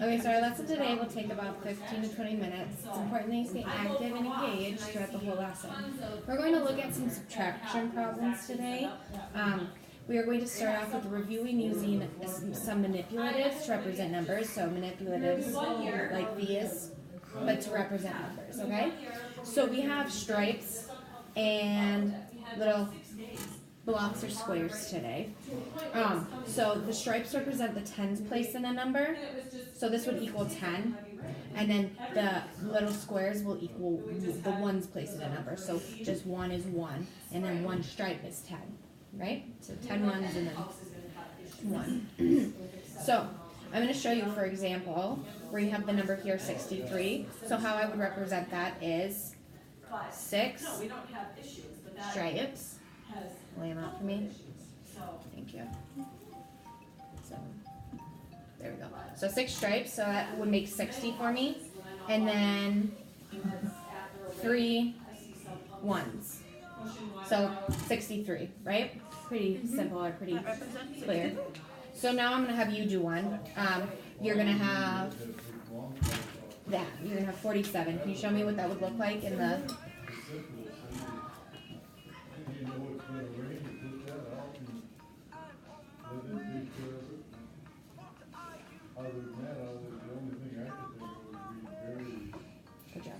Okay, so our lesson today will take about 15 to 20 minutes. It's important that you stay active and engaged throughout the whole lesson. We're going to look at some subtraction problems today. We are going to start off with reviewing using some manipulatives to represent numbers. So manipulatives like these, but to represent numbers, okay? So we have stripes and little blocks or squares today. So the stripes represent the tens place in a number. So this would equal 10. And then the little squares will equal the ones place in a number. So just 1 is 1. And then one stripe is 10. Right? So 10 ones and then 1. So I'm going to show you, for example, where you have the number here, 63. So how I would represent that is 6 stripes. Lay them out for me. Thank you. So there we go. So 6 stripes, so that would make 60 for me. And then 3 ones. So 63, right? Pretty simple or pretty clear. So now I'm going to have you do one. You're going to have that. You're going to have 47. Can you show me what that would look like in the... Good job.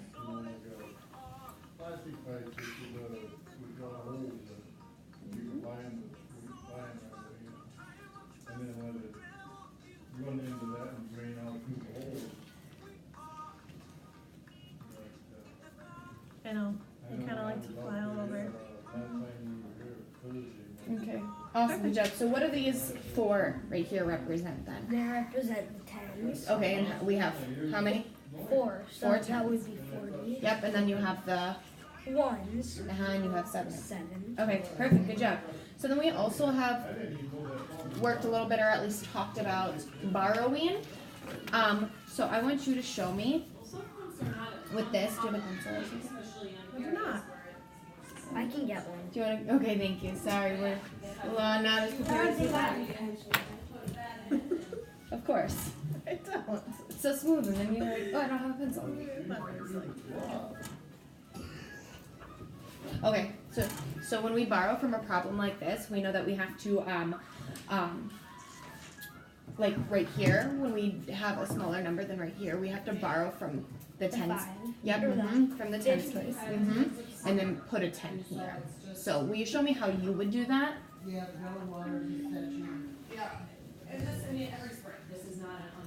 I know. You kind of like to fly all over. Okay. Awesome. Good job. So what do these 4 right here represent then? They represent the tens. Okay, and we have how many? 4. So 4 that tens. would be 40. Yep, and then you have the Ones. and you have 7. 7. Okay, perfect. Good job. So then we also have worked a little bit, or at least talked about borrowing. So I want you to show me with this. Do you have a pencil or something? I do not. I can get one. Do you want to? Okay, thank you. Sorry, we're not as prepared as that. Of course. I don't. It's so smooth, and then you're like, oh, I don't have a pencil. Okay, so when we borrow from a problem like this, we know that we have to like right here, when we have a smaller number than right here, we have to borrow from the tens. 5. Yep, Or from the tens place. And then put a 10 here. So will you show me how you would do that?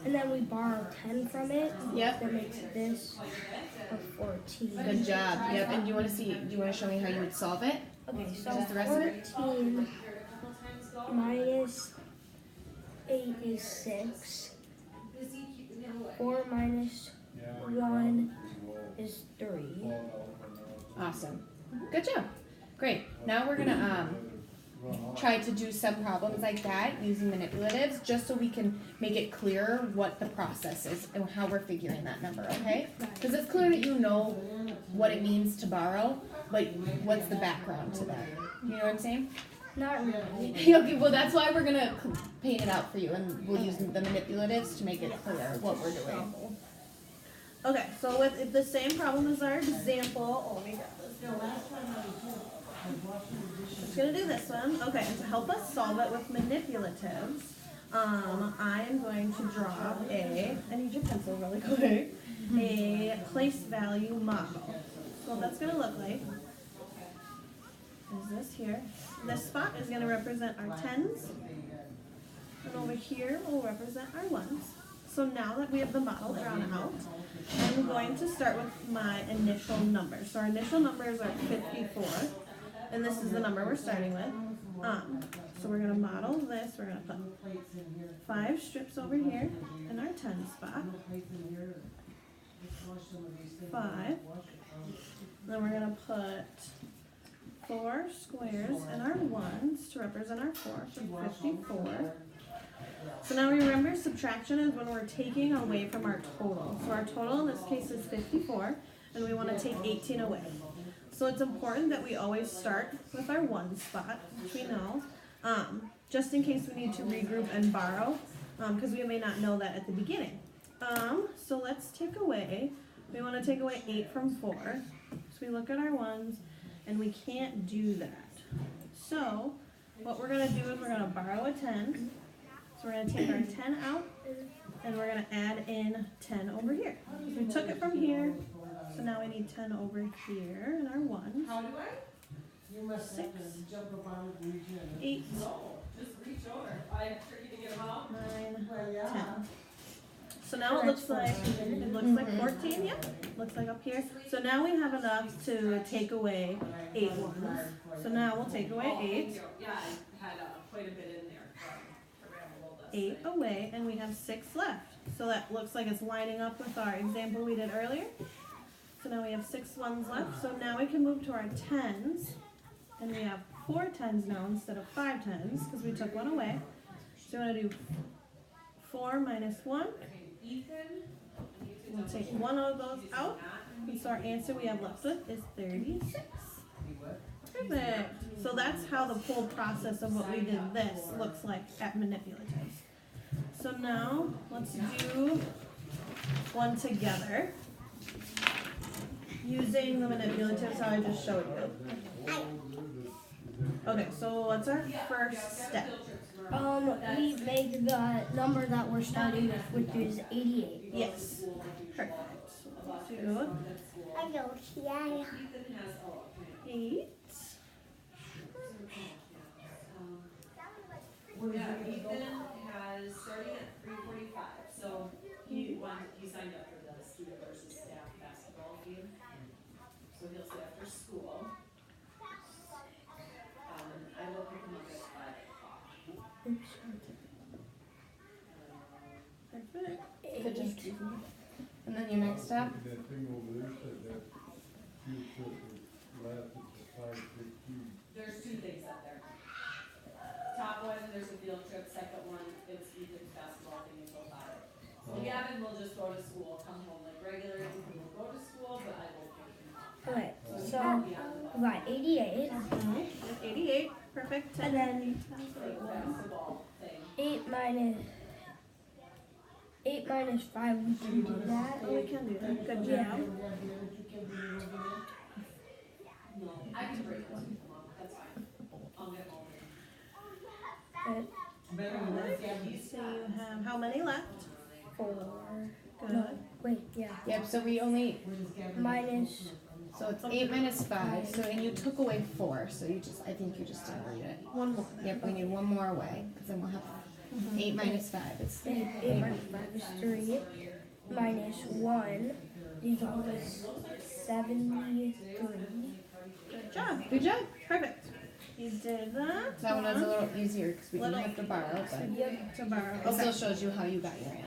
And then we borrow 10 from it. Yep. That makes this a 14. Good job. Yep. And do you want to show me how you would solve it? Okay, so Just the rest of it? 14 minus 8 is 6. 4 minus 1 is 3. Awesome. Good job. Great. Now we're gonna try to do some problems like that using manipulatives, just so we can make it clearer what the process is and how we're figuring that number, okay? Because it's clear that you know what it means to borrow, but what's the background to that? You know what I'm saying? Not really. Okay, well that's why we're gonna paint it out for you, and we'll use the manipulatives to make it clear what we're doing. Okay, so with the same problem as our example, let me grab this. Just gonna do this one. Okay, and to help us solve it with manipulatives, I'm going to draw I need your pencil really quick, a place value model. So what that's gonna look like is this here. This spot is gonna represent our tens, and over here will represent our ones. So now that we have the model drawn out, I'm going to start with my initial number. So our initial numbers are 54, and this is the number we're starting with. So we're going to model this. We're going to put 5 strips over here in our 10 spot. 5. Then we're going to put 4 squares in our ones to represent our 4, so 54. So now remember, subtraction is when we're taking away from our total. So our total in this case is 54, and we want to take 18 away. So it's important that we always start with our one spot, which we know. Just in case we need to regroup and borrow, because we may not know that at the beginning. So let's take away, we want to take away 8 from 4. So we look at our ones, and we can't do that. So what we're going to do is we're going to borrow a 10. So we're going to take our 10 out, and we're going to add in 10 over here. So we took it from here, so now we need 10 over here in our ones. How do I? You must 6, have to jump up on it and reach in. 8, No, just reach over. I tricky to get them out. 9, Well, yeah. 10. So now it looks like 14, yeah, looks like up here. So now we have enough to take away 8 ones. So now we'll take away 8, Yeah, I had quite a bit in there from around the 8 away, and we have 6 left. So that looks like it's lining up with our example we did earlier. So now we have 6 ones left. So now we can move to our 10s, and we have 4 10s now instead of 5 10s because we took one away. So we're gonna do 4 minus 1. We'll take one of those out, and so our answer we have left with is 36. Perfect. So that's how the whole process of what we did this looks like at manipulatives. So now let's do one together using the manipulatives how I just showed you. Okay, so what's our first step? We make the number that we're starting with, which is 88. Yes. Perfect. So let's do I go, yeah. 8. Yeah, Ethan has starting at 3:45, so he signed up for the student versus staff basketball game. So he'll stay after school. I will pick him up at 5 o'clock. Perfect. Good job. And then your next step. That thing over there said that you put the last at 5:15. There's 2 things up there. Top one, there's a field trip, second one, it's Ethan's basketball thing until 5. So Gavin will just go to school, come home like regular, he will go to school, but I will pick him up. Okay, so He'll be on the bus. we got 88, 88. Perfect. and then Basketball thing. 8 minus 5, we can do that. Oh, we can do that. Good Yeah. job. No, I can bring it to him, that's fine. I'll get home. Good. So you have how many left? 4. Good. No, wait, yeah. Yep, so we only, Minus, so it's 8 minus 5, so, and you took away 4, so I think you just didn't read it. One more. Yep, we need one more away, because then we'll have 8 minus 5, it's 8 minus 5 is 3. Minus 1 is always 73. Good job. Good job. Perfect. You did that. That one was a little easier, because we didn't Little- have to borrow, but Yep. To borrow. it still shows you how you got your answer.